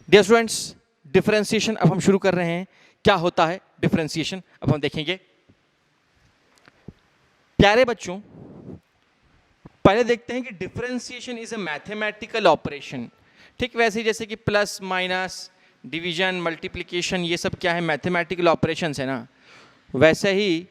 Dear students, differentiation अब हम शुरू कर रहे हैं। क्या होता है डिफरेंशिएशन, अब हम देखेंगे। प्यारे बच्चों, पहले देखते हैं कि differentiation is a mathematical operation. ठीक वैसे ही जैसे कि प्लस माइनस डिवीजन मल्टीप्लिकेशन ये सब क्या है, मैथमेटिकल ऑपरेशंस है ना, वैसे ही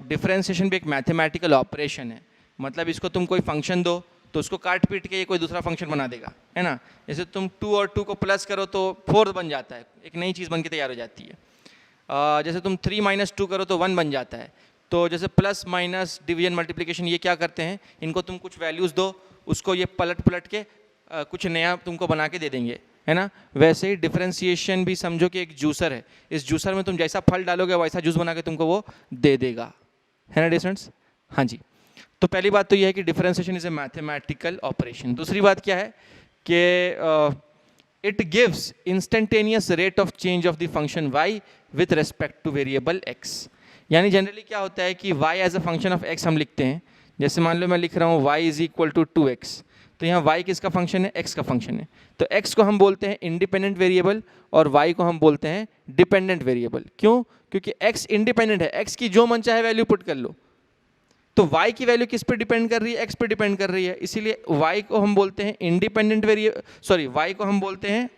डिफरेंशिएशन भी एक मैथमेटिकल ऑपरेशन है। मतलब इसको तुम कोई फंक्शन दो तो उसको काट पीट के ये कोई दूसरा फंक्शन बना देगा, है ना। जैसे तुम 2 और 2 को प्लस करो तो 4 बन जाता है, एक नई चीज़ बन के तैयार हो जाती है। जैसे तुम 3 - 2 करो तो 1 बन जाता है। तो जैसे प्लस माइनस डिवीजन मल्टीप्लिकेशन ये क्या करते हैं, इनको तुम कुछ वैल्यूज़ दो, उसको ये पलट के कुछ नया तुमको बना के दे देंगे, है ना। वैसे ही डिफरेंशिएशन भी समझो कि एक जूसर है। इस जूसर में तुम जैसा फल डालोगे वैसा जूस बना के तुमको वो दे देगा, है ना स्टूडेंट्स। हाँ जी, तो पहली बात तो यह है कि differentiation is a mathematical operation. दूसरी बात क्या है कि it gives instantaneous rate of change of the function y with respect to variable x। यानी जनरली क्या होता है कि y as a function of x हम लिखते हैं। जैसे मान लो मैं लिख रहा हूँ y is equal to 2x, तो यहाँ y किसका फंक्शन है, x का फंक्शन है। तो x को हम बोलते हैं इंडिपेंडेंट वेरिएबल और y को हम बोलते हैं डिपेंडेंट वेरिएबल। क्यों? क्योंकि x इंडिपेंडेंट है, x की जो मन चाहे वैल्यू पुट कर लो। तो y की वैल्यू किस पे डिपेंड कर रही है, x पे डिपेंड कर रही है, इसीलिए y को हम बोलते हैं इंडिपेंडेंट वेरिएबल, सॉरी y को हम बोलते हैं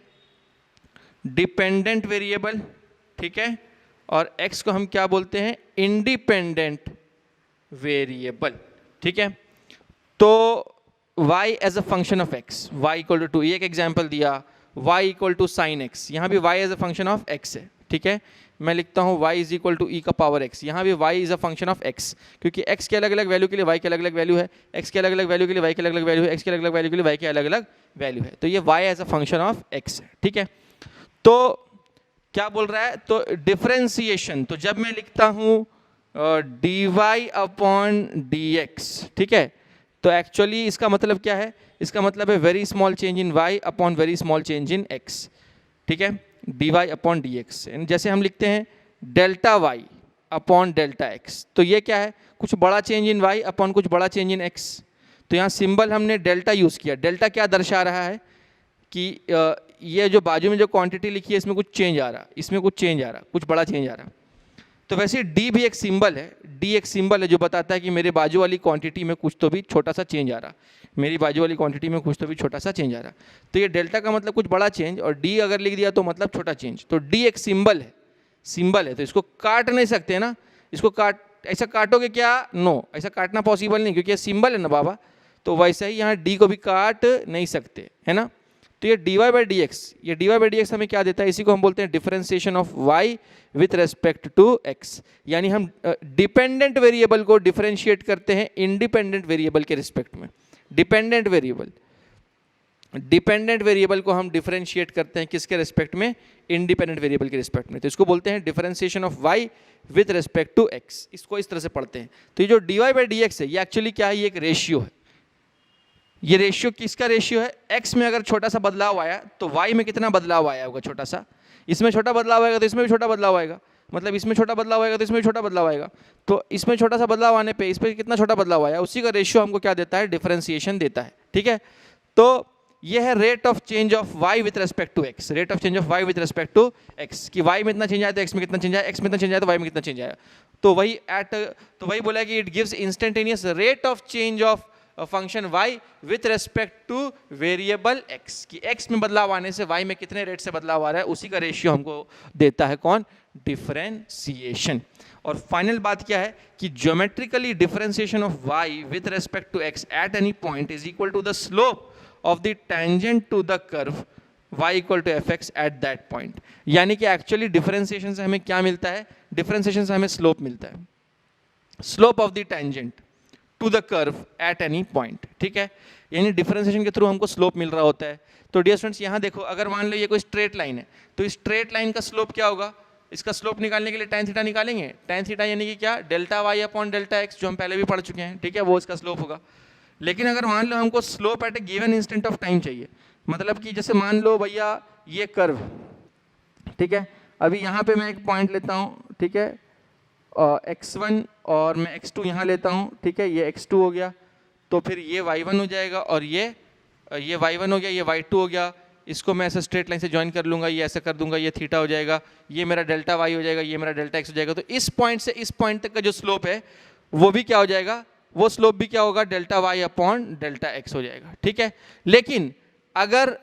डिपेंडेंट वेरिएबल, ठीक है। और x को हम क्या बोलते हैं, इंडिपेंडेंट वेरिएबल, ठीक है। तो y as a function of x, y equal to 2, ये एक एग्जाम्पल दिया, y equal to sine x, यहाँ भी y as a function of x है, ठीक है। मैं लिखता हूँ y is equal to e का पावर x, यहाँ भी y is a function of x, क्योंकि x के अलग अलग वैल्यू के लिए y के अलग अलग वैल्यू है, x के अलग अलग वैल्यू के लिए y के अलग अलग वैल्यू है, x के अलग अलग वैल्यू के लिए y के अलग अलग वैल्यू है। तो ये y as a function of x है, ठीक है। तो क्या बोल रहा है, तो डिफरेंशिएशन, तो जब मैं लिखता हूँ dy अपॉन dx, ठीक है, तो एक्चुअली इसका मतलब क्या है, इसका मतलब है very small change in y upon very small change in x, ठीक है, dy अपॉन dx। जैसे हम लिखते हैं delta y upon delta x, तो ये क्या है, कुछ बड़ा चेंज इन y अपॉन कुछ बड़ा चेंज इन x। तो यहाँ सिंबल हमने डेल्टा यूज़ किया। डेल्टा क्या दर्शा रहा है कि ये जो बाजू में जो क्वांटिटी लिखी है इसमें कुछ चेंज आ रहा, इसमें कुछ चेंज आ रहा, कुछ बड़ा चेंज आ रहा। तो वैसे d भी एक सिंबल है, d एक सिंबल है जो बताता है कि मेरे बाजू वाली क्वांटिटी में कुछ तो भी छोटा सा चेंज आ रहा, मेरी बाजू वाली क्वांटिटी में कुछ तो भी छोटा सा चेंज आ रहा। तो ये डेल्टा का मतलब कुछ बड़ा चेंज, और d अगर लिख दिया तो मतलब छोटा चेंज। तो d एक सिंबल है, सिंबल है, तो इसको काट नहीं सकते ना, इसको ऐसा काटोगे क्या, नो, ऐसा काटना पॉसिबल नहीं, क्योंकि ये सिंबल है ना बाबा। तो वैसे ही यहाँ d को भी काट नहीं सकते, है ना। तो ये dy बाई डी एक्स, ये dy बाई डी एक्स हमें क्या देता है, इसी को हम बोलते हैं differentiation of y with respect to x। यानी हम डिपेंडेंट वेरिएबल को डिफरेंशिएट करते हैं इंडिपेंडेंट वेरिएबल के रिस्पेक्ट में। डिपेंडेंट वेरिएबल को हम डिफरेंशिएट करते हैं किसके रिस्पेक्ट में, इंडिपेंडेंट वेरिएबल के रिस्पेक्ट में। तो इसको बोलते हैं differentiation of y with respect to x। इसको इस तरह से पढ़ते हैं। तो ये जो dy बाई डी एक्स है, ये एक्चुअली क्या है, ये एक रेशियो है। ये रेशियो किसका रेशियो है, x में अगर छोटा सा बदलाव आया तो y में कितना बदलाव आया होगा, छोटा सा। इसमें छोटा बदलाव आएगा तो इसमें भी छोटा बदलाव आएगा, मतलब इसमें छोटा बदलाव आएगा तो इसमें भी छोटा बदलाव आएगा। तो इसमें छोटा सा बदलाव आने पे इस पर कितना छोटा बदलाव आया, उसी का रेशियो हमको क्या देता है, डिफरेंशिएशन देता है, ठीक है। तो ये है rate of change of y with respect to x, rate of change of y with respect to x, कि y में इतना चेंज आया तो x में कितना चेंज आया, x में इतना चेंज आया तो y में कितना चेंज आया। तो वही बोला कि it gives instantaneous rate of change of function y with respect to variable x, कि x में बदलाव आने से y में कितने रेट से बदलाव आ रहा है, उसी का रेशियो हमको देता है कौन, डिफरेंशिएशन। और फाइनल बात क्या है कि geometrically differentiation of y with respect to x at any point is equal to the slope of the tangent to the curve y equal to fx at that point. यानी कि actually differentiation से हमें क्या मिलता है, differentiation से हमें slope मिलता है, slope of the tangent to the curve at any point, ठीक है। यानी डिफरेंशिएशन के थ्रू हमको स्लोप मिल रहा होता है। तो डियर स्टूडेंट्स, यहाँ देखो, अगर मान लो ये कोई स्ट्रेट लाइन है, तो इस स्ट्रेट लाइन का स्लोप क्या होगा, इसका स्लोप निकालने के लिए tan थीटा निकालेंगे। tan थीटा यानी कि क्या, delta y upon delta x, जो हम पहले भी पढ़ चुके हैं, ठीक है, वो इसका स्लोप होगा। लेकिन अगर मान लो हमको slope eight A given instant of time चाहिए, मतलब कि जैसे मान लो भैया ये कर्व, ठीक है, अभी यहाँ पे मैं एक पॉइंट लेता हूँ, ठीक है, x1 और मैं x2 यहाँ लेता हूँ, ठीक है, ये x2 हो गया, तो फिर ये y1 हो जाएगा और ये y1 हो गया, ये y2 हो गया, इसको मैं ऐसा स्ट्रेट लाइन से ज्वाइन कर लूँगा, ये ऐसा कर दूंगा, ये थीटा हो जाएगा, ये मेरा डेल्टा वाई हो जाएगा, ये मेरा डेल्टा एक्स हो जाएगा। तो इस पॉइंट से इस पॉइंट तक का जो स्लोप है वो भी क्या हो जाएगा, वो स्लोप भी क्या होगा, delta y upon delta x हो जाएगा, ठीक है। लेकिन अगर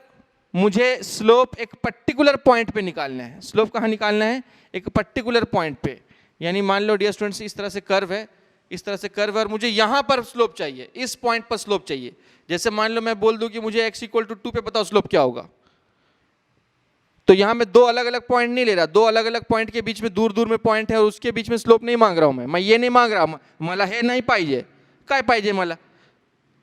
मुझे स्लोप एक पर्टिकुलर पॉइंट पे निकालना है, स्लोप कहाँ निकालना है, एक पर्टिकुलर पॉइंट पे, यानी मान लो डियर स्टूडेंट्स इस तरह से कर्व है, इस तरह से कर्व है और मुझे यहाँ पर स्लोप चाहिए, इस पॉइंट पर स्लोप चाहिए। जैसे मान लो मैं बोल दूं कि मुझे x इक्वल टू 2 पे बताओ स्लोप क्या होगा, तो यहाँ मैं दो अलग अलग पॉइंट नहीं ले रहा, दो अलग अलग पॉइंट के बीच में दूर दूर में पॉइंट है और उसके बीच में स्लोप नहीं मांग रहा हूँ मैं ये नहीं मांग रहा, मला हे नहीं पाहिजे, काय पाहिजे मला,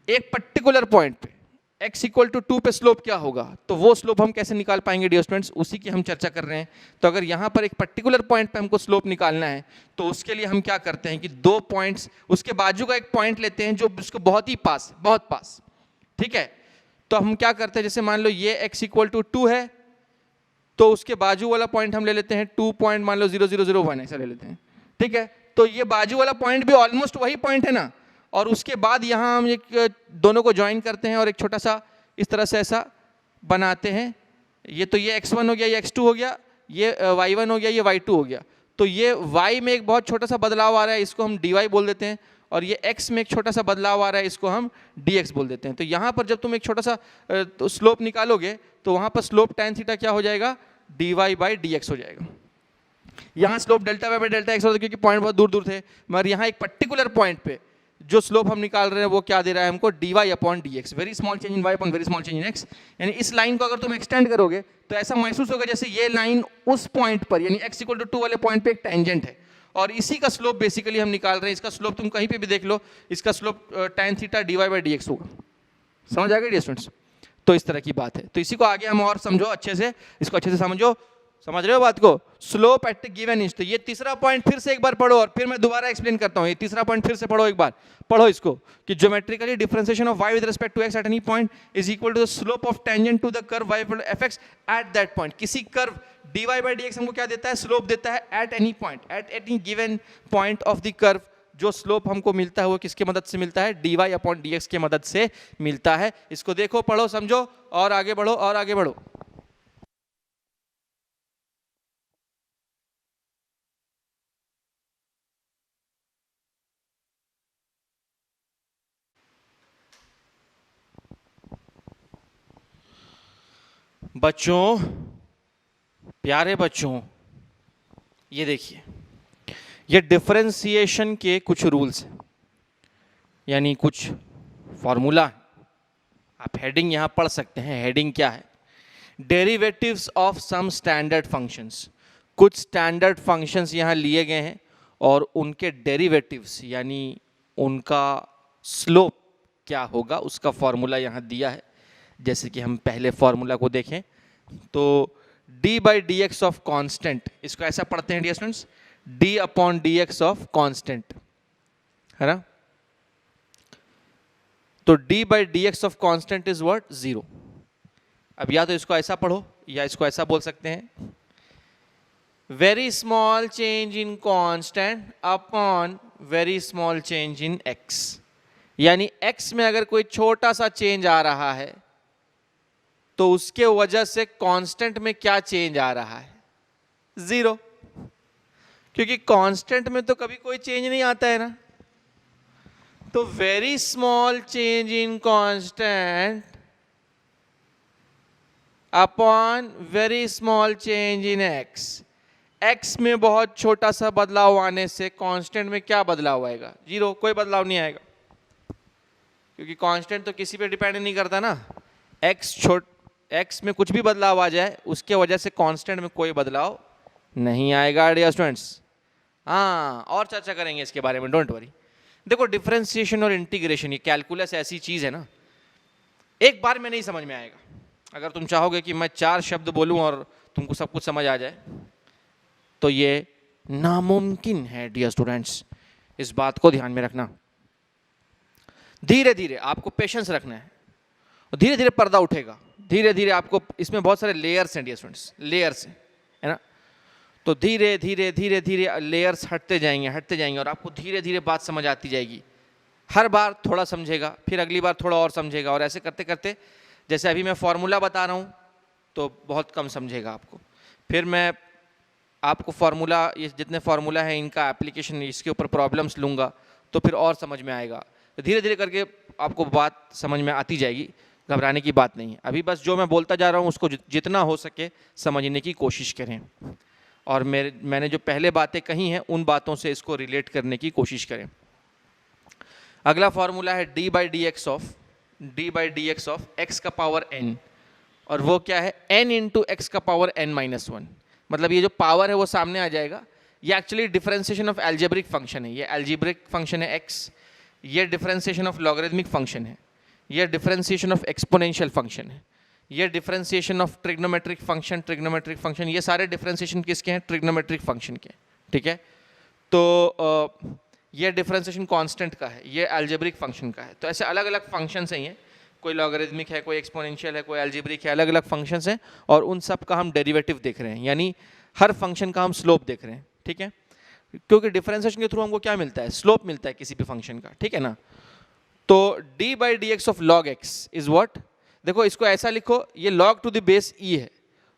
एक पर्टिकुलर पॉइंट पे x इक्वल टू 2 पे स्लोप क्या होगा, तो वो स्लोप हम कैसे निकाल पाएंगे डियर स्टूडेंट्स, उसी की हम चर्चा कर रहे हैं। तो अगर यहाँ पर एक पर्टिकुलर पॉइंट पे हमको स्लोप निकालना है तो उसके लिए हम क्या करते हैं कि दो पॉइंट्स, उसके बाजू का एक पॉइंट लेते हैं जो उसको बहुत ही पास, बहुत पास, ठीक है। तो हम क्या करते हैं, जैसे मान लो ये x इक्वल टू 2 है तो उसके बाजू वाला पॉइंट हम ले लेते हैं 2 पॉइंट मान लो 0,001 ऐसा ले लेते हैं, ठीक है। तो ये बाजू वाला पॉइंट भी ऑलमोस्ट वही पॉइंट है ना, और उसके बाद यहाँ हम एक दोनों को ज्वाइन करते हैं और एक छोटा सा इस तरह से ऐसा बनाते हैं। ये तो ये x1 हो गया, ये x2 हो गया, ये y1 हो गया, ये y2 हो गया। तो ये y में एक बहुत छोटा सा बदलाव आ रहा है, इसको हम dy बोल देते हैं, और ये x में एक छोटा सा बदलाव आ रहा है, इसको हम dx बोल देते हैं। तो यहाँ पर जब तुम एक छोटा सा स्लोप निकालोगे तो वहाँ पर स्लोप tan थीटा क्या हो जाएगा, dy बाई dx हो जाएगा। यहाँ slope delta y by delta x होता है क्योंकि पॉइंट बहुत दूर दूर थे, मगर यहाँ एक पर्टिकुलर पॉइंट पे जो स्लोप हम निकाल रहे हैं वो क्या दे रहा है हमको, dy upon dx, very small change in y upon very small change in x। यानी इस लाइन को अगर तुम एक्सटेंड करोगे तो ऐसा महसूस होगा जैसे ये लाइन उस पॉइंट पर यानी x इक्वल टू 2 वाले पॉइंट पे एक टेंजेंट है, और इसी का स्लोप बेसिकली हम निकाल रहे हैं। इसका स्लोप तुम कहीं पे भी देख लो, इसका slope tan theta dy by dx होगा। समझ आ गया डियर स्टूडेंट्स? तो इस तरह की बात है। तो इसी को आगे हम और समझो अच्छे से, इसको अच्छे से समझो, समझ रहे हो बात को, स्लोप एट गिवन इंच। तो ये तीसरा पॉइंट फिर से एक बार पढ़ो और फिर मैं दोबारा एक्सप्लेन करता हूँ। ये तीसरा पॉइंट फिर से पढ़ो, एक बार पढ़ो इसको कि geometrically differentiation of y with respect to x at any point is equal to the slope of tangent to the curve y fx at that point. किसी कर्व dy बाई dx हमको क्या देता है, स्लोप देता है at any point, at any given point of the curve. जो slope हमको मिलता है वो किसके मदद से मिलता है, dy अपॉन dx के मदद से मिलता है। इसको देखो, पढ़ो, समझो और आगे बढ़ो और आगे बढ़ो। बच्चों, प्यारे बच्चों, ये देखिए, ये डिफरेंशिएशन के कुछ रूल्स हैं, यानी कुछ फॉर्मूला। आप हेडिंग यहां पढ़ सकते हैं। हेडिंग क्या है, derivatives of some standard functions. कुछ स्टैंडर्ड फंक्शंस यहां लिए गए हैं और उनके डेरिवेटिव्स यानी उनका स्लोप क्या होगा उसका फॉर्मूला यहां दिया है। जैसे कि हम पहले फॉर्मूला को देखें तो d by D x of constant, इसको ऐसा पढ़ते हैं dear students, d upon d x of constant, है ना। तो d by D x of constant is what, 0। अब या तो इसको ऐसा पढ़ो या इसको ऐसा बोल सकते हैं, very small change in constant upon very small change in x। यानी x में अगर कोई छोटा सा चेंज आ रहा है तो उसके वजह से कांस्टेंट में क्या चेंज आ रहा है, 0, क्योंकि कांस्टेंट में तो कभी कोई चेंज नहीं आता है ना। तो very small change in constant upon very small change in x। x में बहुत छोटा सा बदलाव आने से कांस्टेंट में क्या बदलाव आएगा, 0, कोई बदलाव नहीं आएगा, क्योंकि कांस्टेंट तो किसी पे डिपेंड नहीं करता ना। x में कुछ भी बदलाव आ जाए उसके वजह से कांस्टेंट में कोई बदलाव नहीं आएगा डियर स्टूडेंट्स। हाँ, और चर्चा करेंगे इसके बारे में, डोंट वरी। देखो, डिफरेंशिएशन और इंटीग्रेशन, ये कैलकुलस ऐसी चीज है ना, एक बार में नहीं समझ में आएगा। अगर तुम चाहोगे कि मैं 4 शब्द बोलूं और तुमको सब कुछ समझ आ जाए तो ये नामुमकिन है डियर स्टूडेंट्स। इस बात को ध्यान में रखना। धीरे धीरे आपको पेशेंस रखना है और धीरे धीरे पर्दा उठेगा। धीरे धीरे आपको, इसमें बहुत सारे लेयर्स हैं डियर स्टूडेंट्स, लेयर्स हैं, है ना। तो धीरे धीरे धीरे धीरे लेयर्स हटते जाएंगे और आपको धीरे धीरे बात समझ आती जाएगी। हर बार थोड़ा समझेगा, फिर अगली बार थोड़ा और समझेगा, और ऐसे करते करते, जैसे अभी मैं फॉर्मूला बता रहा हूँ, तो बहुत कम समझेगा आपको। फिर मैं आपको फार्मूला, ये जितने फार्मूला हैं इनका एप्लीकेशन, इसके ऊपर प्रॉब्लम्स लूँगा तो फिर और समझ में आएगा। तो धीरे धीरे करके आपको बात समझ में आती जाएगी, घबराने की बात नहीं है। अभी बस जो मैं बोलता जा रहा हूँ उसको जितना हो सके समझने की कोशिश करें, और मैंने जो पहले बातें कही हैं उन बातों से इसको रिलेट करने की कोशिश करें। अगला फार्मूला है D by D x of x का पावर n, और वो क्या है n इंटू एक्स का पावर n-1। मतलब ये जो पावर है वो सामने आ जाएगा। ये actually differentiation of algebraic function है। ये एल्जेब्रिक फंक्शन है x, ये डिफरेंशिएशन ऑफ लॉगरिथमिक फंक्शन है, ये डिफरेंशिएशन ऑफ एक्सपोनेंशियल फंक्शन है, ये डिफरेंशिएशन ऑफ ट्रिग्नोमेट्रिक फंक्शन, ये सारे डिफरेंशिएशन किसके हैं? ट्रिग्नोमेट्रिक फंक्शन के। ठीक है, तो ये डिफरेंशिएशन कांस्टेंट का है, ये एल्जेब्रिक फंक्शन का है। तो ऐसे अलग अलग फंक्शंस हैं, ये कोई लॉगरिथमिक है, कोई एक्सपोनेंशियल है, कोई एल्जेब्रिक है, अलग अलग फंक्शंस हैं, और उन सब का हम डेरिवेटिव देख रहे हैं, यानी हर फंक्शन का हम स्लोप देख रहे हैं। ठीक है, क्योंकि डिफरेंशिएशन के थ्रू हमको क्या मिलता है? स्लोप मिलता है किसी भी फंक्शन का। ठीक है ना, तो d by D x of log x is what? देखो इसको ऐसा लिखो, ये log to the base e है,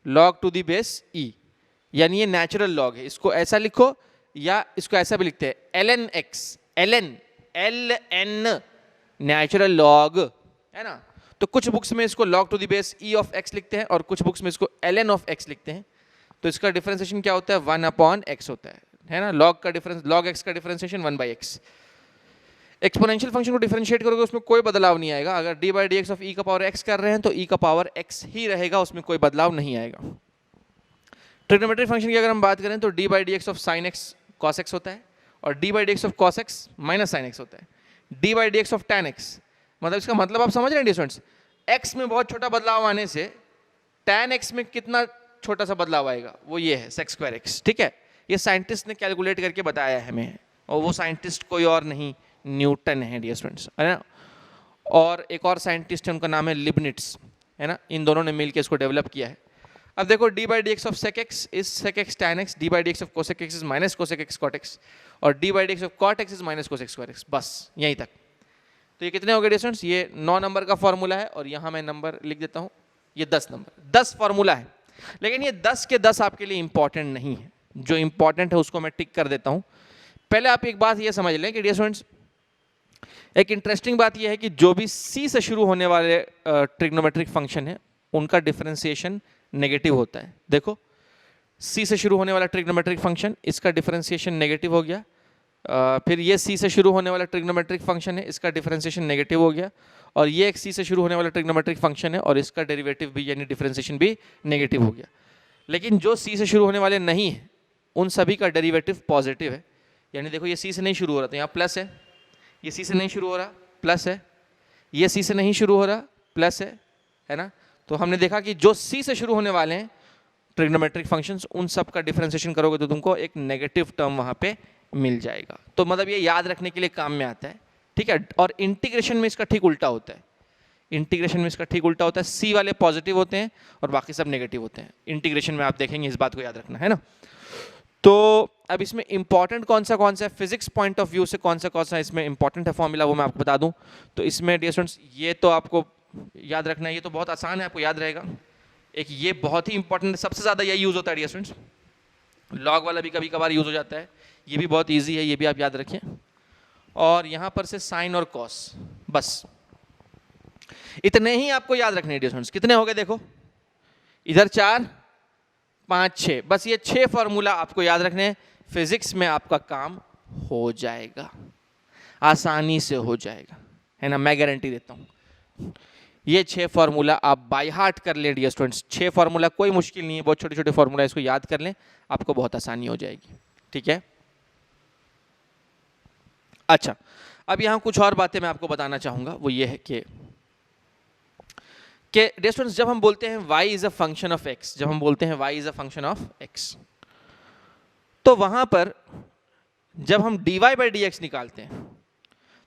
log to the base e, यानी ये नेचुरल लॉग है। इसको ऐसा लिखो, या इसको ऐसा भी लिखते हैं ln x, ln natural log, है ना। तो कुछ बुक्स में इसको log to the base e of x लिखते हैं, और कुछ बुक्स में इसको ln ऑफ x लिखते हैं। तो इसका डिफरेंशिएशन क्या होता है? 1/x होता है ना। log का डिफरेंस, log x का डिफरेंशिएशन 1/x। एक्सपोनेंशियल फंक्शन को डिफरेंशिएट करोगे उसमें कोई बदलाव नहीं आएगा। अगर D by D x of E का पावर एक्स कर रहे हैं तो ई का पावर एक्स ही रहेगा, उसमें कोई बदलाव नहीं आएगा। ट्रिग्नोमेट्रिक फंक्शन की अगर हम बात करें तो d by D x of sine x cos x होता है, और D by D x of cos x minus sine x होता है। D by D x of tan x, मतलब इसका मतलब आप समझ रहे हैं स्टूडेंट्स, एक्स में बहुत छोटा बदलाव आने से टैन एक्स में कितना छोटा सा बदलाव आएगा, वो ये है सेक स्क्वायर एक्स। ठीक है, ये साइंटिस्ट ने कैलकुलेट करके बताया है हमें, और वो साइंटिस्ट कोई और नहीं, न्यूटन है डियर स्टूडेंट्स, है ना। और एक और साइंटिस्ट है, उनका नाम है लिबनिट्स, है ना। इन दोनों ने मिलकर इसको डेवलप किया है। अब देखो D by D x of sec X is sec X tan X, D by D x of cosec X is minus cosec X cot X, और D by D x of cot X is minus cosec square X. बस यहीं तक। तो ये कितने हो गए dear students? ये 9 नंबर का फॉर्मूला है, और यहाँ मैं नंबर लिख देता हूँ, ये 10 नंबर, 10 फॉर्मूला है। लेकिन ये 10 के 10 आपके लिए इंपॉर्टेंट नहीं है, जो इंपॉर्टेंट है उसको मैं टिक कर देता हूँ। पहले आप एक बात ये समझ लें कि डियर स्टूडेंट्स, एक इंटरेस्टिंग बात यह है कि जो भी c से शुरू होने वाले ट्रिग्नोमेट्रिक फंक्शन है उनका डिफरेंशिएशन नेगेटिव होता है। देखो c से शुरू होने वाला ट्रिग्नोमेट्रिक फंक्शन, इसका डिफरेंशिएशन नेगेटिव हो गया। फिर ये c से शुरू होने वाला ट्रिग्नोमेट्रिक फंक्शन है, इसका डिफरेंशिएशन नेगेटिव हो गया। और ये एक c से शुरू होने वाला ट्रिग्नोमेट्रिक फंक्शन है, और इसका डेरिवेटिव भी यानी डिफरेंशिएशन भी नेगेटिव हो गया। लेकिन जो c से शुरू होने वाले नहीं है उन सभी का डेरिवेटिव पॉजिटिव है। यानी देखो ये c से नहीं शुरू हो रहा, तो यहाँ प्लस है, ये c से नहीं शुरू हो रहा, प्लस है, ये c से नहीं शुरू हो रहा, प्लस है ना। तो हमने देखा कि जो c से शुरू होने वाले हैं ट्रिग्नोमेट्रिक फंक्शंस, उन सब का डिफरेंशिएशन करोगे तो तुमको एक नेगेटिव टर्म वहाँ पे मिल जाएगा। तो मतलब ये याद रखने के लिए काम में आता है। ठीक है, और इंटीग्रेशन में इसका ठीक उल्टा होता है। इंटीग्रेशन में इसका ठीक उल्टा होता है, c वाले पॉजिटिव होते हैं और बाकी सब नेगेटिव होते हैं। इंटीग्रेशन में आप देखेंगे, इस बात को याद रखना है ना। तो अब इसमें इंपॉर्टेंट कौन सा है, फिजिक्स पॉइंट ऑफ व्यू से कौन सा इसमें इंपॉर्टेंट है फॉर्मूला, वो मैं आपको बता दूं। तो इसमें डियर स्टूडेंट्स ये तो आपको याद रखना है, ये तो बहुत आसान है, आपको याद रहेगा। एक ये बहुत ही इंपॉर्टेंट, सबसे ज़्यादा यही यूज़ होता है डियर स्टूडेंट्स। लॉग वाला भी कभी कभार यूज़ हो जाता है, ये भी बहुत ईजी है, ये भी आप याद रखें। और यहाँ पर से साइन और कॉस, बस इतने ही आपको याद रखने हैं डियर स्टूडेंट्स। कितने हो गए देखो, इधर 4 5 6, बस ये 6 फॉर्मूला आपको याद रखने हैं। फिजिक्स में आपका काम हो जाएगा, आसानी से हो जाएगा, है ना, मैं गारंटी देता हूँ। ये 6 फॉर्मूला आप बाय हार्ट कर लें डियर स्टूडेंट्स। 6 फॉर्मूला कोई मुश्किल नहीं है, बहुत छोटे छोटे फॉर्मूला, इसको याद कर लें, आपको बहुत आसानी हो जाएगी। ठीक है, अच्छा अब यहाँ कुछ और बातें मैं आपको बताना चाहूँगा, वो ये है कि डियर स्टूडेंट्स जब हम बोलते हैं y is a function of x, जब हम बोलते हैं y is a function of x, तो वहां पर जब हम dy बाई डी एक्स निकालते हैं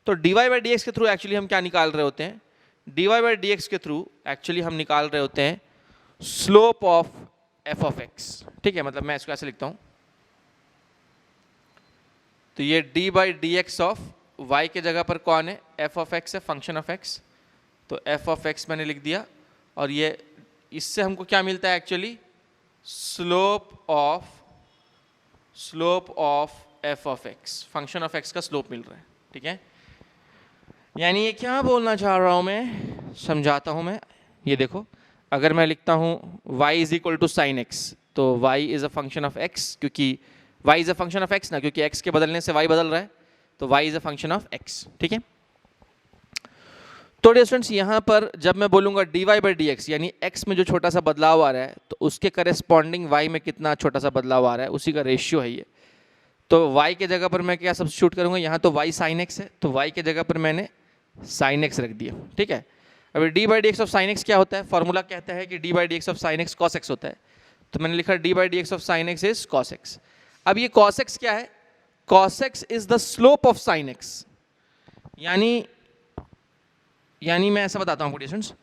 तो dy बाई डी एक्स के थ्रू एक्चुअली हम क्या निकाल रहे होते हैं? dy बाई डी एक्स के थ्रू एक्चुअली हम निकाल रहे होते हैं slope of f of x। ठीक है, मतलब मैं इसको ऐसे लिखता हूं, तो ये dy by D x of y के जगह पर कौन है? f ऑफ x है, फंक्शन ऑफ x। तो f ऑफ x मैंने लिख दिया, और ये इससे हमको क्या मिलता है actually, slope of F of x, function of x का स्लोप मिल रहा है, ठीक है। यानी ये क्या बोलना चाह रहा हूं मैं, समझाता हूं मैं। ये देखो, अगर मैं लिखता हूं y is equal to sine x, तो y is a function of x, क्योंकि y is a function of x ना, क्योंकि x के बदलने से y बदल रहा है, तो y is a function of x, ठीक है। तो डियर स्टूडेंट्स, यहाँ पर जब मैं बोलूँगा dy बाई डी एक्स, यानी x में जो छोटा सा बदलाव आ रहा है, तो उसके करेस्पॉन्डिंग y में कितना छोटा सा बदलाव आ रहा है, उसी का रेशियो है ये। तो y के जगह पर मैं क्या सब्स्टिट्यूट करूँगा, यहाँ तो y साइन x है, तो y के जगह पर मैंने साइन x रख दिया, ठीक है। अभी D by D x of sine x क्या होता है, फॉर्मूला कहता है कि D by D x of sine x cos x होता है, तो मैंने लिखा D by D x of sine x is cos x. अब ये कॉस एक्स क्या है, cos X is the slope of sine X, यानी मैं ऐसा बताता हूँ स्टूडेंट्स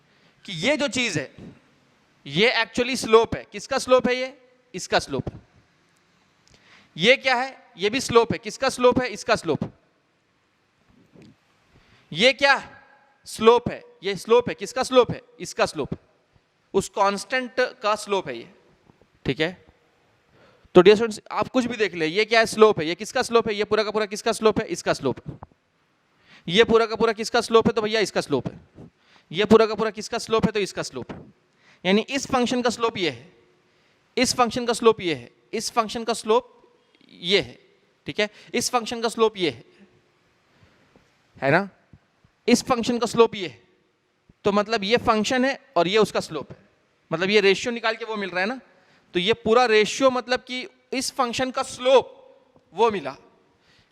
कि ये जो चीज़ है ये एक्चुअली स्लोप है, किसका स्लोप है, ये इसका स्लोप। ये क्या है, ये भी स्लोप है, किसका स्लोप है, इसका स्लोप। ये क्या स्लोप है, ये स्लोप है, किसका स्लोप है, इसका स्लोप, उस कांस्टेंट का स्लोप है ये, ठीक है। तो डियर स्टूडेंट्स, आप कुछ भी देख ले, ये क्या है, स्लोप है, ये किसका स्लोप है, ये पूरा का पूरा किसका स्लोप है, इसका स्लोप। ये पूरा का पूरा किसका स्लोप है, तो भैया इसका स्लोप है। ये पूरा का पूरा किसका स्लोप है, तो इसका स्लोप। यानी इस फंक्शन का स्लोप ये है, इस फंक्शन का स्लोप ये है, इस फंक्शन का स्लोप ये है, ठीक है। इस फंक्शन का स्लोप ये है ना, इस फंक्शन का स्लोप ये है, तो मतलब ये फंक्शन है और ये उसका स्लोप है, मतलब ये रेशियो निकाल के वो मिल रहा है ना, तो ये पूरा रेशियो मतलब कि इस फंक्शन का स्लोप वो मिला,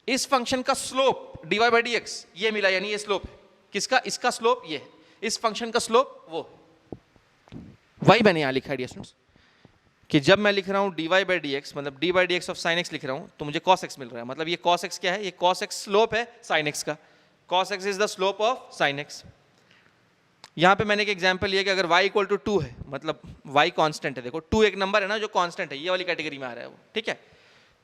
इस फंक्शन का slope dy by D x ये मिला, यानी ये स्लोप है किसका, इसका स्लोप ये है, इस फंक्शन का स्लोप वो। वही मैंने यहां लिखा है डियर स्टूडेंट्स कि जब मैं लिख रहा हूं dy बाई डी एक्स, मतलब D by D x of sine x लिख रहा हूं, तो मुझे cos x मिल रहा है, मतलब ये cos x क्या है, ये cos x स्लोप है sin x का, cos x is the slope of sin x। यहां पे मैंने एक एग्जांपल लिया कि अगर y इक्वल टू 2 है, मतलब y कांस्टेंट है, देखो 2 एक नंबर है ना जो कांस्टेंट है, ये वाली कैटेगरी में आ रहा है वो, ठीक है।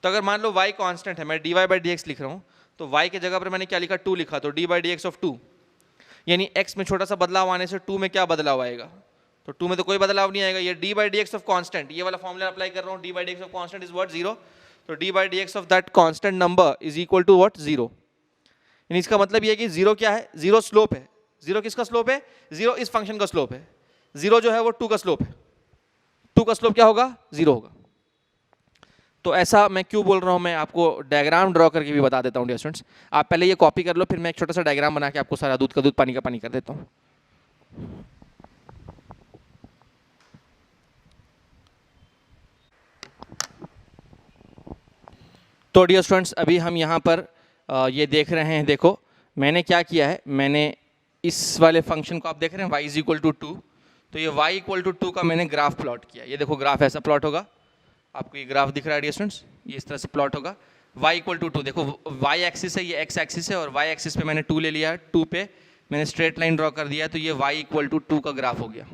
तो अगर मान लो y कांस्टेंट है, मैं dy बाई डी एक्स लिख रहा हूं, तो y के जगह पर मैंने क्या लिखा, 2 लिखा, तो d by D x of 2, यानी x में छोटा सा बदलाव आने से 2 में क्या बदलाव आएगा, तो 2 में तो कोई बदलाव नहीं आएगा। ये d by D x of constant, ये वाला फॉर्मूला अप्लाई कर रहा हूँ, d by D x of constant is what, 0, तो d by D x of that constant number is equal to what, 0। यानी इसका मतलब ये है कि 0 क्या है, 0 स्लोप है। 0 किसका स्लोप है, 0 इस फंक्शन का स्लोप है, 0 जो है वो 2 का स्लोप है, 2 का स्लोप क्या होगा, 0 होगा। तो ऐसा मैं क्यों बोल रहा हूं, मैं आपको डायग्राम ड्रॉ करके भी बता देता हूं डियर स्टूडेंट्स। आप पहले ये कॉपी कर लो, फिर मैं एक छोटा सा डायग्राम बना के आपको सारा दूध का दूध पानी का पानी कर देता हूं। तो डियर स्टूडेंट्स, अभी हम यहाँ पर ये देख रहे हैं, देखो मैंने क्या किया है, मैंने इस वाले फंक्शन को आप देख रहे हैं y इज इक्वल टू 2, तो ये y इक्वल टू 2 का मैंने ग्राफ प्लॉट किया। ये देखो ग्राफ ऐसा प्लॉट होगा, आपको ये ग्राफ दिख रहा है डियर स्टूडेंट्स, ये इस तरह से प्लॉट होगा। y इक्वल टू 2, देखो y एक्सिस है, ये x एक्सिस है, और y एक्सिस पे मैंने 2 ले लिया, 2 पे मैंने स्ट्रेट लाइन ड्रॉ कर दिया, तो ये y इक्वल टू 2 का ग्राफ हो गया,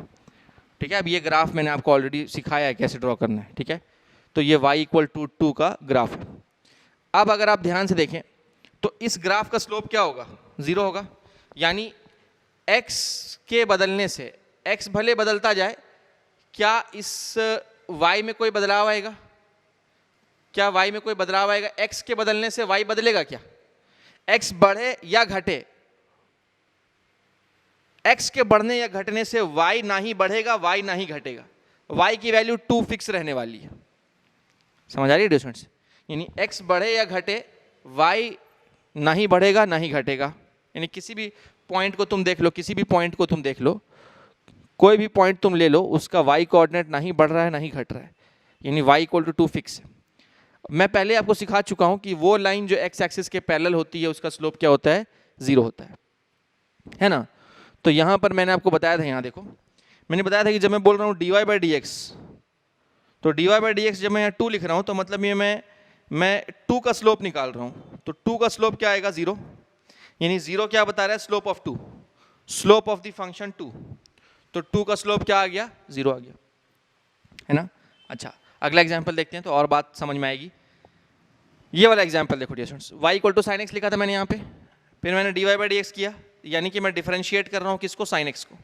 ठीक है। अब ये ग्राफ मैंने आपको ऑलरेडी सिखाया है कैसे ड्रॉ करना है, ठीक है। तो ये y इक्वल टू 2 का ग्राफ है। अब अगर आप ध्यान से देखें तो इस ग्राफ का स्लोप क्या होगा, 0 होगा, यानी x के बदलने से, x भले बदलता जाए, क्या इस y में कोई बदलाव आएगा, क्या y में कोई बदलाव आएगा, x के बदलने से y बदलेगा क्या, x बढ़े या घटे, x के बढ़ने या घटने से y ना ही बढ़ेगा, y ना ही घटेगा, y की वैल्यू 2 फिक्स रहने वाली है। समझ आ रही है डिफरेंस, यानी x बढ़े या घटे y ना ही बढ़ेगा ना ही घटेगा। यानी किसी भी पॉइंट को तुम देख लो, किसी भी पॉइंट को तुम देख लो, कोई भी पॉइंट तुम ले लो, उसका y कोऑर्डिनेट ना ही बढ़ रहा है ना ही घट रहा है, यानी y इक्वल टू 2 फिक्स है। मैं पहले आपको सिखा चुका हूं कि वो लाइन जो x एक्सिस के पैरेलल होती है उसका स्लोप क्या होता है, 0 होता है ना। तो यहां पर मैंने आपको बताया था, यहां देखो मैंने बताया था कि जब मैं बोल रहा हूं dy बाई डी एक्स, तो dy बाई डी एक्स जब मैं यहाँ 2 लिख रहा हूं, तो मतलब ये मैं 2 का स्लोप निकाल रहा हूं, तो 2 का स्लोप क्या आएगा, 0, यानी 0 क्या बता रहा है, slope of 2, slope of the function 2, तो 2 का स्लोप क्या आ गया, 0 आ गया, है ना। अच्छा, अगला एग्जांपल देखते हैं तो और बात समझ में आएगी। ये वाला एग्जांपल देखो dear students, y equal to sine x लिखा था मैंने यहाँ पे, फिर मैंने dy बाई डी एक्स किया, यानी कि मैं डिफरेंशिएट कर रहा हूँ किसको, साइन एक्स को।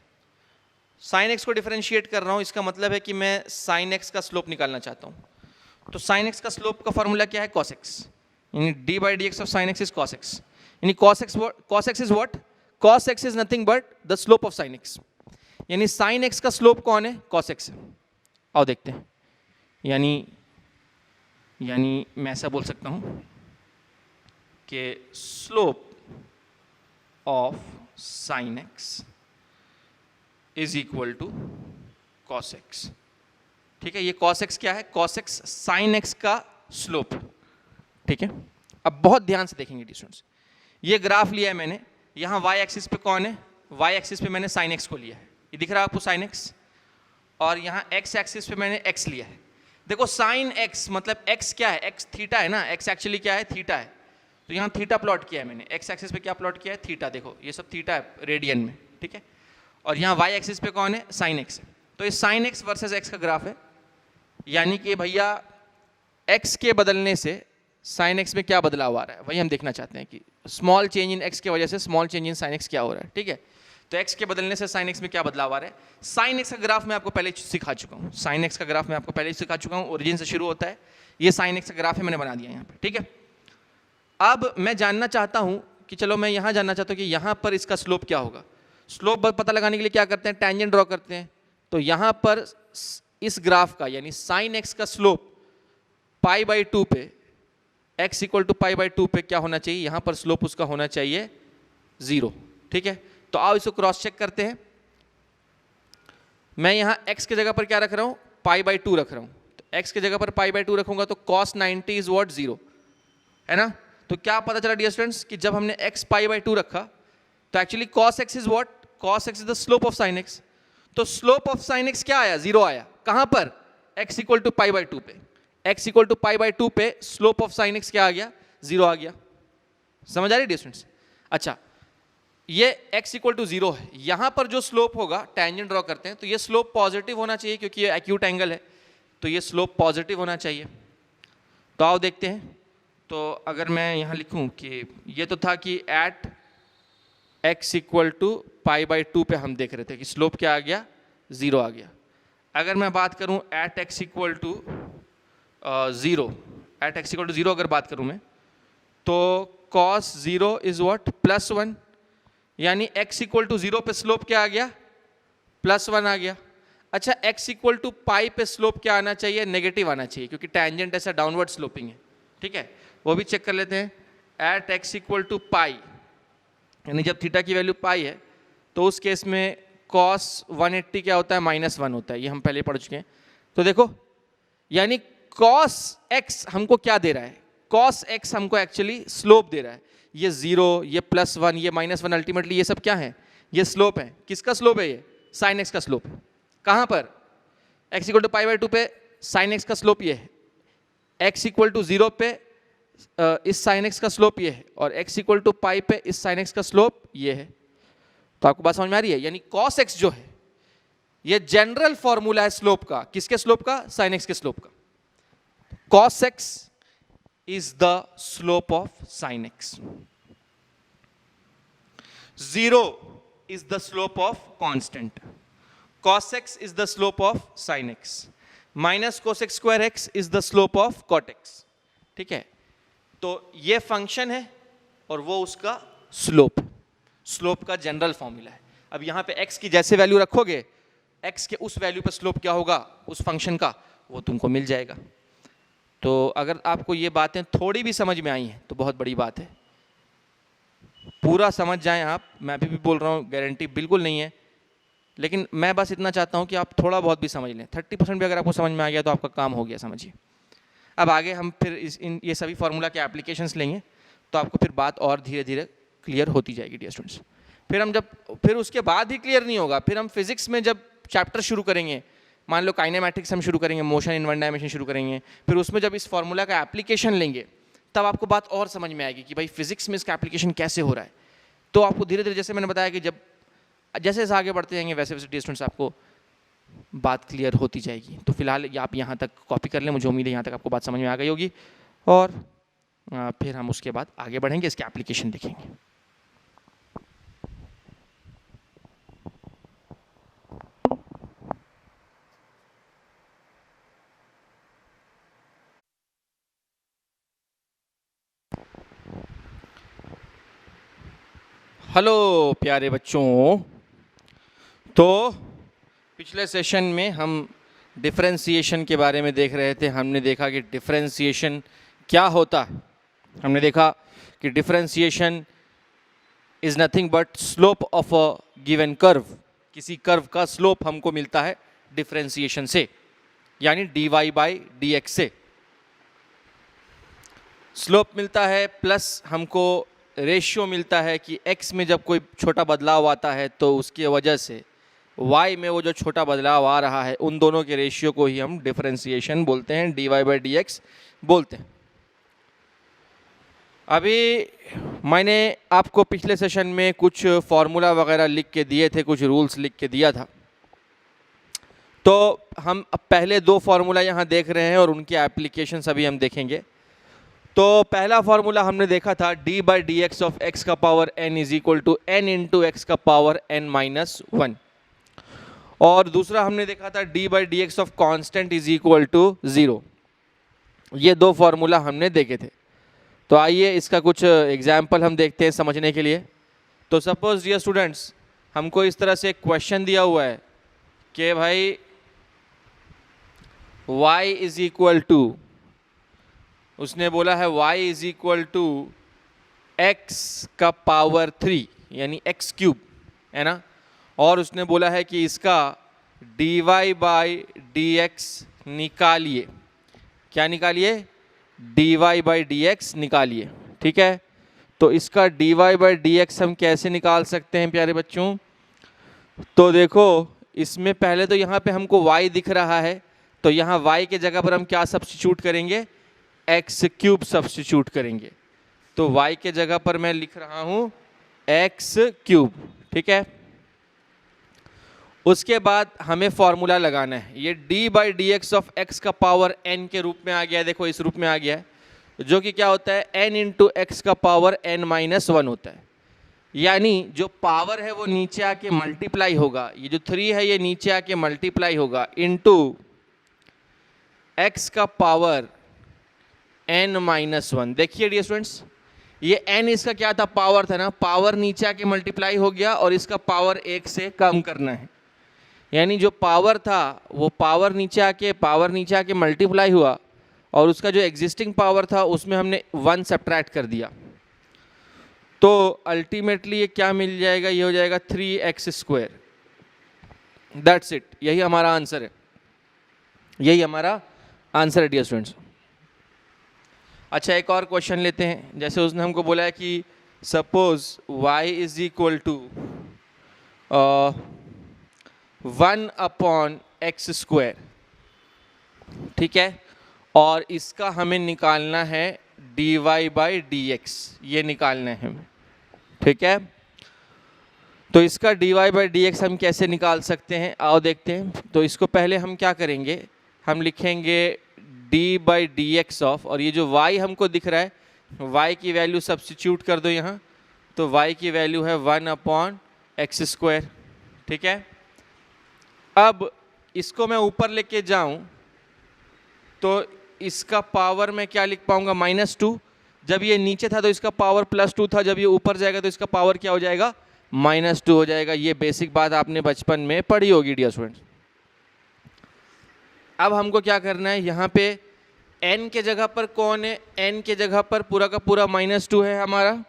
साइन एक्स को डिफरेंशिएट कर रहा हूँ, इसका मतलब है कि मैं साइन एक्स का स्लोप निकालना चाहता हूँ। तो साइन एक्स का स्लोप का फॉर्मूला क्या है? कॉस एक्स, यानी D by D x of sine x is cos X, यानी cos X is what? Cos X is nothing but the slope of sine X, यानी साइन एक्स का slope कौन है? Cos x है। आओ देखते हैं, यानी मैं ऐसा बोल सकता हूँ कि slope of sine x is equal to cos x. ठीक है, ये कॉस एक्स क्या है? कॉस एक्स साइन एक्स का स्लोप। ठीक है, अब बहुत ध्यान से देखेंगे स्टूडेंट्स, ये ग्राफ लिया है मैंने, यहाँ वाई एक्सिस पे कौन है? वाई एक्सिस पे मैंने साइन एक्स को लिया है, ये दिख रहा है आपको साइन एक्स, और यहाँ एक्स एक्सिस पे मैंने एक्स लिया है। देखो साइन एक्स मतलब एक्स क्या है? एक्स थीटा है ना, एक्स एक्चुअली क्या है? थीटा है। तो यहाँ थीटा प्लॉट किया है मैंने, एक्स एक्सिस पे क्या प्लॉट किया है? थीटा। देखो ये सब थीटा है रेडियन में, ठीक है, और यहाँ वाई एक्सिस पे कौन है? साइन एक्स है। तो ये साइन एक्स वर्सेस एक्स का ग्राफ है, यानी कि भैया एक्स के बदलने से साइन एक्स में क्या बदलाव आ रहा है, वही हम देखना चाहते हैं कि स्मॉल चेंज इन एक्स की वजह से small change in sine x क्या हो रहा है। ठीक है, तो एक्स के बदलने से साइन एक्स में क्या बदलाव आ रहा है? साइन एक्स का ग्राफ मैं आपको पहले सिखा चुका हूँ, साइन एक्स का ग्राफ मैं आपको पहले सिखा चुका हूँ, ओरिजिन से शुरू होता है, ये साइन एक्स का ग्राफ है, मैंने बना दिया यहाँ पे। ठीक है, अब मैं जानना चाहता हूँ कि चलो मैं यहाँ जानना चाहता हूँ कि यहाँ पर इसका स्लोप क्या होगा। स्लोप पता लगाने के लिए क्या करते हैं? टेंजेंट ड्रॉ करते हैं। तो यहाँ पर इस ग्राफ का यानी साइन एक्स का स्लोप पाई बाई 2 पे, x equal to pi by 2 पे क्या होना चाहिए? यहाँ पर स्लोप उसका होना चाहिए 0। ठीक है, तो आओ इसको क्रॉस चेक करते हैं। मैं यहाँ x की जगह पर क्या रख रहा हूँ? पाई बाई 2 रख रहा हूँ। तो x की जगह पर पाई बाई 2 रखूंगा तो cos 90 इज व्हाट? 0 है ना। तो क्या पता चला डियर स्टूडेंट्स कि जब हमने x पाई बाई 2 रखा तो actually cos x is what? cos x is the slope of sin x। तो स्लोप ऑफ sin x क्या आया? 0 आया। कहां पर? x equal to pi by 2 पे, x equal to pi by 2 पे स्लोप ऑफ sin x क्या आ गया? 0 आ गया। समझ आ रही है डियर स्टूडेंट्स? अच्छा, ये x इक्वल टू 0 है, यहां पर जो स्लोप होगा टेंजेंट ड्रॉ करते हैं, तो ये स्लोप पॉजिटिव होना चाहिए क्योंकि ये एक्यूट एंगल है, तो ये स्लोप पॉजिटिव होना चाहिए। तो आओ देखते हैं। तो अगर मैं यहाँ लिखूं कि ये तो था कि at x equal to pi by 2 पे हम देख रहे थे कि स्लोप क्या आ गया? 0 आ गया। अगर मैं बात करूं at x equal to 0, at x equal to 0 अगर बात करूं मैं, तो cos 0 इज व्हाट? +1, यानी x इक्वल टू 0 पे स्लोप क्या आ गया? +1 आ गया। अच्छा, x इक्वल टू पाई पे स्लोप क्या आना चाहिए? नेगेटिव आना चाहिए, क्योंकि टेंजेंट ऐसा डाउनवर्ड स्लोपिंग है। ठीक है, वो भी चेक कर लेते हैं। एट x इक्वल टू पाई, यानी जब थीटा की वैल्यू पाई है तो उस केस में cos 180 क्या होता है? -1 होता है, ये हम पहले पढ़ चुके हैं। तो देखो, यानी cos x हमको क्या दे रहा है? cos x हमको एक्चुअली स्लोप दे रहा है। ये 0, ये +1, ये -1, अल्टीमेटली ये सब क्या है? ये स्लोप है। किसका स्लोप है? ये साइन x का स्लोप है। कहां पर? x equal to pi by 2 पे साइन x का स्लोप ये है, x इक्वल टू 0 पे इस साइन x का स्लोप ये है, और x इक्वल टू पाई पे इस साइन x का स्लोप ये है। तो आपको बात समझ में आ रही है? यानी cos x जो है ये जनरल फॉर्मूला है स्लोप का। किसके स्लोप का? साइन x के स्लोप का। cos x is the slope of sin x. 0 is the slope of constant. Cos x is the slope of sin x. Minus cos x square x is the slope of cot x. ठीक है, तो ये function है और वो उसका slope, slope का general formula है। अब यहाँ पे x की जैसे वैल्यू रखोगे, x के उस वैल्यू पे स्लोप क्या होगा उस फंक्शन का, वो तुमको मिल जाएगा। तो अगर आपको ये बातें थोड़ी भी समझ में आई हैं तो बहुत बड़ी बात है। पूरा समझ जाएं आप, मैं अभी भी बोल रहा हूँ, गारंटी बिल्कुल नहीं है, लेकिन मैं बस इतना चाहता हूँ कि आप थोड़ा बहुत भी समझ लें। 30% भी अगर आपको समझ में आ गया तो आपका काम हो गया, समझिए। अब आगे हम फिर ये सभी फार्मूला के एप्लीकेशंस लेंगे तो आपको फिर बात और धीरे धीरे क्लियर होती जाएगी डियर स्टूडेंट्स। फिर उसके बाद ही क्लियर नहीं होगा, फिर हम फिजिक्स में जब चैप्टर शुरू करेंगे, मान लो काइनेमैटिक्स हम शुरू करेंगे, मोशन इन वन डायमेंशन शुरू करेंगे, फिर उसमें जब इस फार्मूला का एप्लीकेशन लेंगे तब आपको बात और समझ में आएगी कि भाई फिजिक्स में इसका एप्लीकेशन कैसे हो रहा है। तो आपको धीरे धीरे, जैसे मैंने बताया कि जब जैसे जैसे आगे बढ़ते जाएंगे वैसे वैसे डियर स्टूडेंट्स आपको बात क्लियर होती जाएगी। तो फिलहाल आप यहाँ तक कॉपी कर लें, मुझे उम्मीद है यहाँ तक आपको बात समझ में आ गई होगी, और फिर हम उसके बाद आगे बढ़ेंगे, इसके एप्लीकेशन देखेंगे। हेलो प्यारे बच्चों। तो पिछले सेशन में हम डिफरेंशिएशन के बारे में देख रहे थे। हमने देखा कि डिफरेंशिएशन क्या होता है। हमने देखा कि differentiation is nothing but slope of a given curve. किसी कर्व का स्लोप हमको मिलता है डिफरेंशिएशन से, यानी dy/dx से स्लोप मिलता है, प्लस हमको रेशियो मिलता है कि x में जब कोई छोटा बदलाव आता है तो उसकी वजह से y में वो जो छोटा बदलाव आ रहा है, उन दोनों के रेशियो को ही हम डिफरेंशिएशन बोलते हैं, dy/dx बोलते हैं। अभी मैंने आपको पिछले सेशन में कुछ फॉर्मूला वगैरह लिख के दिए थे, कुछ रूल्स लिख के दिया था। तो हम अब पहले दो फार्मूला यहाँ देख रहे हैं और उनके एप्लीकेशंस अभी हम देखेंगे। तो पहला फार्मूला हमने देखा था d/dx ऑफ x का power n is equal to n into x का पावर n-1, और दूसरा हमने देखा था d/dx of constant is equal to 0। ये दो फार्मूला हमने देखे थे। तो आइए इसका कुछ एग्जाम्पल हम देखते हैं समझने के लिए। तो सपोज डियर स्टूडेंट्स, हमको इस तरह से एक क्वेश्चन दिया हुआ है कि भाई y इज इक्वल टू, उसने बोला है y is equal to x का पावर 3 यानी x क्यूब, है ना। और उसने बोला है कि इसका dy/dx निकालिए। क्या निकालिए? dy/dx निकालिए, ठीक है। तो इसका dy/dx हम कैसे निकाल सकते हैं प्यारे बच्चों? तो देखो, इसमें पहले तो यहाँ पे हमको y दिख रहा है, तो यहाँ y के जगह पर हम क्या सब्स्टिट्यूट करेंगे? एक्स क्यूब सब्स्टिट्यूट करेंगे। तो y के जगह पर मैं लिख रहा हूँ एक्स क्यूब, ठीक है। उसके बाद हमें फॉर्मूला लगाना है। ये d/dx ऑफ x का पावर n के रूप में आ गया है, देखो इस रूप में आ गया है, जो कि क्या होता है n इंटू एक्स का पावर n-1 होता है। यानी जो पावर है वो नीचे आके मल्टीप्लाई होगा, ये जो 3 है ये नीचे आके मल्टीप्लाई होगा इंटू एक्स का पावर n-1। देखिए डियर स्टूडेंट्स, ये n इसका क्या था? पावर था ना। पावर नीचे आके मल्टीप्लाई हो गया और इसका पावर 1 से कम करना है। यानी जो पावर था वो पावर नीचे आके मल्टीप्लाई हुआ, और उसका जो एग्जिस्टिंग पावर था उसमें हमने 1 सब्ट्रैक्ट कर दिया। तो अल्टीमेटली ये क्या मिल जाएगा? ये हो जाएगा 3x²। दैट्स इट, यही हमारा आंसर है, यही हमारा आंसर है डियर स्टूडेंट्स। अच्छा, एक और क्वेश्चन लेते हैं। जैसे उसने हमको बोला है कि suppose y is equal to 1/x², ठीक है, और इसका हमें निकालना है dy/dx, ये निकालना है हमें, ठीक है। तो इसका dy/dx हम कैसे निकाल सकते हैं, आओ देखते हैं। तो इसको पहले हम क्या करेंगे, हम लिखेंगे d/dx ऑफ, और ये जो y हमको दिख रहा है, y की वैल्यू सब्स्टिट्यूट कर दो यहाँ। तो y की वैल्यू है 1/x², ठीक है। अब इसको मैं ऊपर लेके जाऊं तो इसका पावर मैं क्या लिख पाऊंगा? -2। जब ये नीचे था तो इसका पावर +2 था, जब ये ऊपर जाएगा तो इसका पावर क्या हो जाएगा? -2 हो जाएगा। ये बेसिक बात आपने बचपन में पढ़ी होगी डियर स्टूडेंट्स। अब हमको क्या करना है, यहाँ पे n के जगह पर कौन है? n के जगह पर पूरा का पूरा -2 है हमारा।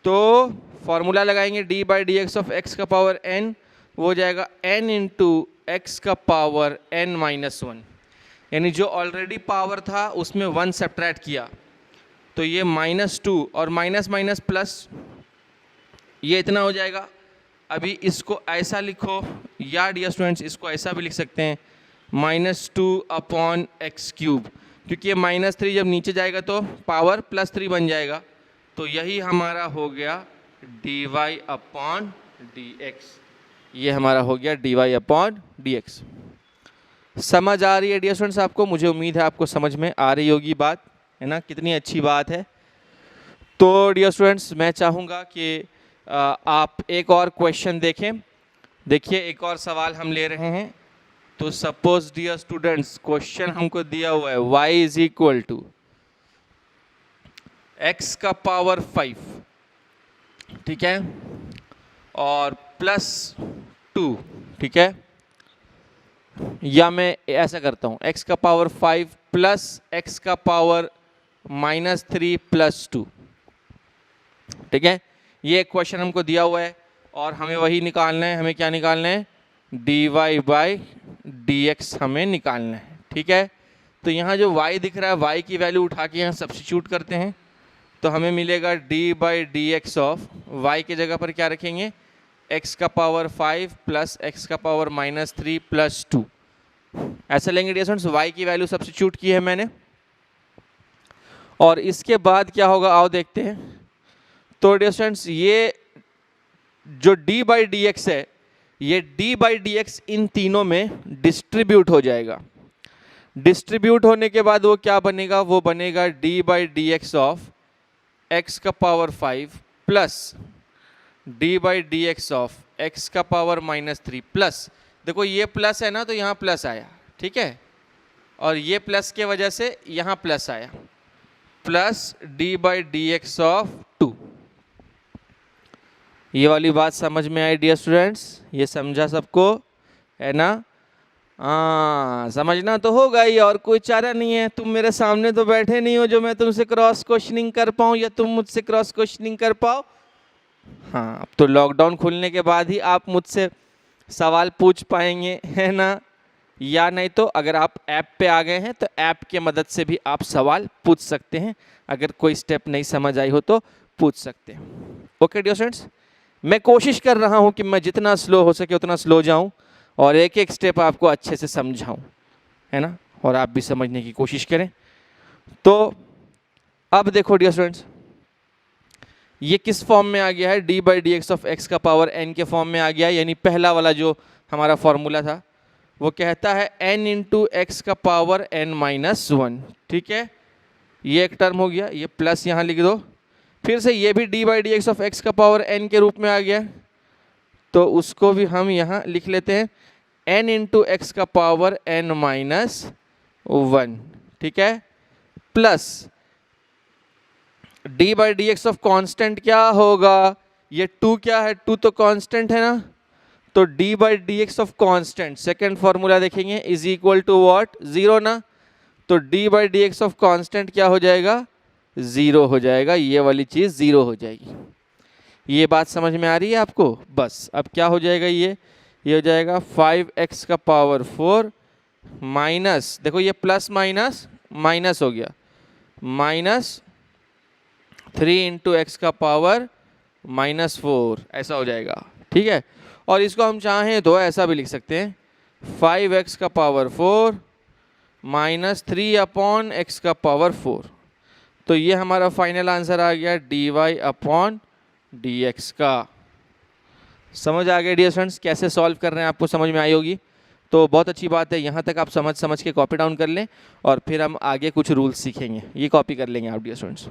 तो फॉर्मूला लगाएंगे d/dx ऑफ x का पावर n, वो हो जाएगा n इंटू एक्स का पावर n-1। यानी जो ऑलरेडी पावर था उसमें 1 सब्ट्रैक्ट किया, तो ये -2 और माइनस माइनस प्लस, ये इतना हो जाएगा। अभी इसको ऐसा लिखो, या डियर स्टूडेंट्स इसको ऐसा भी लिख सकते हैं -2/x³, क्योंकि ये -3 जब नीचे जाएगा तो पावर +3 बन जाएगा। तो यही हमारा हो गया dy/dx, ये हमारा हो गया dy/dx। समझ आ रही है डियर स्टूडेंट्स आपको? मुझे उम्मीद है आपको समझ में आ रही होगी बात, है ना। कितनी अच्छी बात है। तो डियर स्टूडेंट्स मैं चाहूँगा कि आप एक और क्वेश्चन देखें। देखिए, एक और सवाल हम ले रहे हैं। तो सपोज डियर स्टूडेंट्स, क्वेश्चन हमको दिया हुआ है y is equal to x का पावर 5, ठीक है, और +2, ठीक है, या मैं ऐसा करता हूँ x का पावर 5 प्लस x का पावर -3 + 2, ठीक है। ये एक क्वेश्चन हमको दिया हुआ है और हमें वही निकालना है। हमें क्या निकालना है? dy/dx हमें निकालना है, ठीक है। तो यहाँ जो y दिख रहा है, y की वैल्यू उठा के यहाँ सब्स्टिट्यूट करते हैं तो हमें मिलेगा d/dx ऑफ y के जगह पर क्या रखेंगे? x का पावर 5 प्लस x का पावर -3 + 2, ऐसा लेंगे डियर स्टूडेंट्स। y की वैल्यू सब्स्टिट्यूट की है मैंने, और इसके बाद क्या होगा आओ देखते हैं। तो डियर स्टूडेंट्स ये जो d/dx है, ये d/dx इन तीनों में डिस्ट्रीब्यूट हो जाएगा। डिस्ट्रीब्यूट होने के बाद वो क्या बनेगा? वो बनेगा d/dx ऑफ x का power 5 plus d/dx of x का पावर -3 प्लस, देखो ये प्लस है ना तो यहाँ प्लस आया, ठीक है, और ये प्लस के वजह से यहाँ प्लस आया, प्लस d/dx ऑफ 2। ये वाली बात समझ में आई डियर स्टूडेंट्स? ये समझा सबको, है ना? हाँ, समझना तो होगा ही, और कोई चारा नहीं है। तुम मेरे सामने तो बैठे नहीं हो जो मैं तुमसे क्रॉस क्वेश्चनिंग कर पाऊँ या तुम मुझसे क्रॉस क्वेश्चनिंग कर पाओ। हाँ, अब तो लॉकडाउन खुलने के बाद ही आप मुझसे सवाल पूछ पाएंगे, है ना? या नहीं तो अगर आप ऐप पे आ गए हैं तो ऐप के मदद से भी आप सवाल पूछ सकते हैं। अगर कोई स्टेप नहीं समझ आई हो तो पूछ सकते हैं। ओके डियर स्टूडेंट्स, मैं कोशिश कर रहा हूँ कि मैं जितना स्लो हो सके उतना स्लो जाऊँ और एक एक स्टेप आपको अच्छे से समझाऊँ, है ना, और आप भी समझने की कोशिश करें। तो अब देखो डियर स्टूडेंट्स, ये किस फॉर्म में आ गया है? d/dx ऑफ x का पावर n के फॉर्म में आ गया है। यानी पहला वाला जो हमारा फॉर्मूला था वो कहता है n इंटू एक्स का पावर n-1, ठीक है। ये एक टर्म हो गया, ये प्लस यहाँ लिख दो। फिर से ये भी d/dx ऑफ x का पावर n के रूप में आ गया, तो उसको भी हम यहाँ लिख लेते हैं n इंटू एक्स का पावर n-1, ठीक है, प्लस d/dx ऑफ कांस्टेंट क्या होगा? ये 2 क्या है? 2 तो कांस्टेंट है ना, तो d/dx of constant second formula देखेंगे इज इक्वल टू व्हाट? 0 ना, तो d/dx ऑफ कांस्टेंट क्या हो जाएगा? 0 हो जाएगा। ये वाली चीज 0 हो जाएगी। ये बात समझ में आ रही है आपको? बस अब क्या हो जाएगा? ये हो जाएगा 5x का पावर 4 माइनस, देखो ये प्लस माइनस माइनस हो गया, -3 इंटू एक्स का पावर -4, ऐसा हो जाएगा, ठीक है। और इसको हम चाहें तो ऐसा भी लिख सकते हैं 5x का पावर 4 -3 अपॉन x का पावर 4। तो ये हमारा फाइनल आंसर आ गया dy/dx का। समझ आ गया डियर स्टूडेंट्स कैसे सॉल्व कर रहे हैं? आपको समझ में आई होगी, तो बहुत अच्छी बात है। यहाँ तक आप समझ के कॉपी डाउन कर लें और फिर हम आगे कुछ रूल्स सीखेंगे। ये कॉपी कर लेंगे आप डियर स्टूडेंट्स।